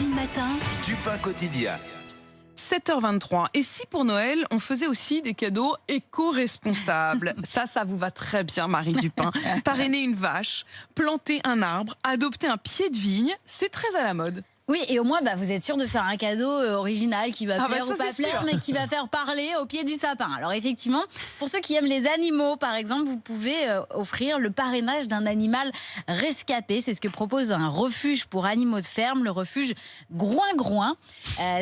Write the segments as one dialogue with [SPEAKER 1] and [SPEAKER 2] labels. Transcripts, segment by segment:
[SPEAKER 1] Apolline Matin.
[SPEAKER 2] Dupin quotidien.
[SPEAKER 3] 7h23. Et si pour Noël, on faisait aussi des cadeaux éco-responsables? Ça vous va très bien, Marie Dupin. Parrainer une vache, planter un arbre, adopter un pied de vigne, c'est très à la mode.
[SPEAKER 4] Oui, et au moins, vous êtes sûr de faire un cadeau original qui va plaire
[SPEAKER 3] ça,
[SPEAKER 4] ou pas
[SPEAKER 3] c'est
[SPEAKER 4] plaire,
[SPEAKER 3] sûr.
[SPEAKER 4] mais qui va faire parler au pied du sapin. Alors effectivement, pour ceux qui aiment les animaux, par exemple, vous pouvez offrir le parrainage d'un animal rescapé. C'est ce que propose un refuge pour animaux de ferme, le refuge Groin-Groin,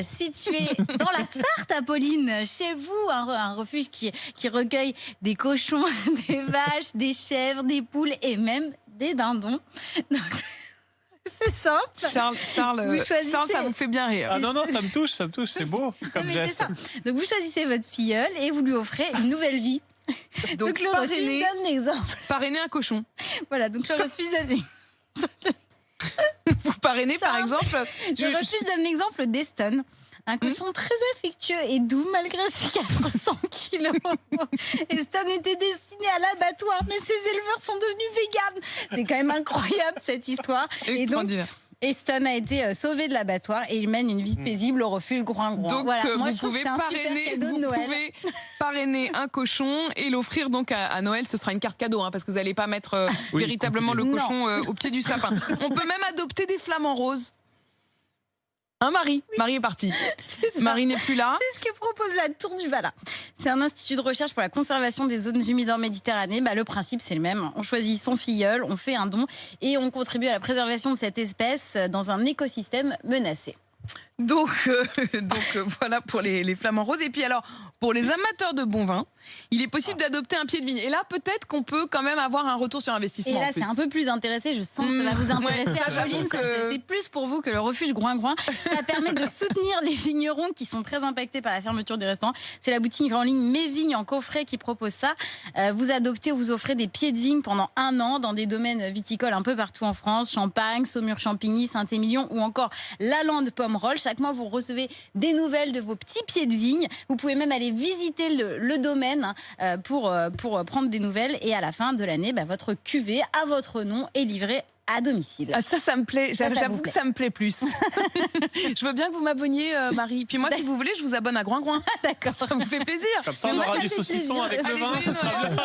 [SPEAKER 4] situé dans la Sarthe, Apolline, chez vous, un refuge qui recueille des cochons, des vaches, des chèvres, des poules et même des dindons. Donc, c'est simple.
[SPEAKER 3] Charles, ça vous fait bien rire.
[SPEAKER 5] Ah non, ça me touche, c'est beau comme
[SPEAKER 4] Mais
[SPEAKER 5] geste.
[SPEAKER 4] c'est ça. Donc vous choisissez votre filleul et vous lui offrez une nouvelle vie. Donc le refuge donne l'exemple.
[SPEAKER 3] Parrainer un cochon.
[SPEAKER 4] Voilà, donc le refuge donne...
[SPEAKER 3] Vous parrainez par exemple
[SPEAKER 4] Le refuge donne l'exemple d'Eston. Un cochon très affectueux et doux malgré ses 400 kilos. Eston était destiné à l'abattoir, mais ses éleveurs sont devenus véganes. C'est quand même incroyable cette histoire. Et donc, Eston a été sauvé de l'abattoir et il mène une vie paisible au refuge Groin-Groin.
[SPEAKER 3] Donc
[SPEAKER 4] voilà, moi,
[SPEAKER 3] vous
[SPEAKER 4] je trouve que c'est un super cadeau de Noël.
[SPEAKER 3] pouvez parrainer un cochon et l'offrir donc à Noël. Ce sera une carte cadeau parce que vous n'allez pas mettre véritablement le cochon au pied du sapin. On peut même adopter des flamants roses. Marie est partie. Marie n'est plus là.
[SPEAKER 4] C'est ce que propose la Tour du Vala. C'est un institut de recherche pour la conservation des zones humides en Méditerranée. Le principe, c'est le même. On choisit son filleul, on fait un don et on contribue à la préservation de cette espèce dans un écosystème menacé.
[SPEAKER 3] Donc voilà pour les flamants roses. Et puis alors, pour les amateurs de bon vin, il est possible d'adopter un pied de vigne. Et là, peut-être qu'on peut quand même avoir un retour sur investissement.
[SPEAKER 4] Et là, c'est un peu plus intéressé. Je sens que ça va vous intéresser. Apolline, c'est plus pour vous que le refuge Groin-Groin. Ça permet de soutenir les vignerons qui sont très impactés par la fermeture des restaurants. C'est la boutique en ligne Mes Vignes en coffret qui propose ça. Vous adoptez ou vous offrez des pieds de vigne pendant 1 an dans des domaines viticoles un peu partout en France. Champagne, Saumur-Champigny, Saint-Émilion ou encore la Lande Pomerol. Chaque mois, vous recevez des nouvelles de vos petits pieds de vigne. Vous pouvez même aller visiter le domaine pour prendre des nouvelles. Et à la fin de l'année, votre cuvée à votre nom est livrée à domicile.
[SPEAKER 3] Ah, ça me plaît. J'avoue que ça me plaît plus. Je veux bien que vous m'abonniez, Marie. Puis moi, si vous voulez, je vous abonne à Groin-Groin.
[SPEAKER 4] D'accord.
[SPEAKER 3] Ça vous fait plaisir.
[SPEAKER 5] Comme ça, on aura du saucisson avec le vin, ça sera bien.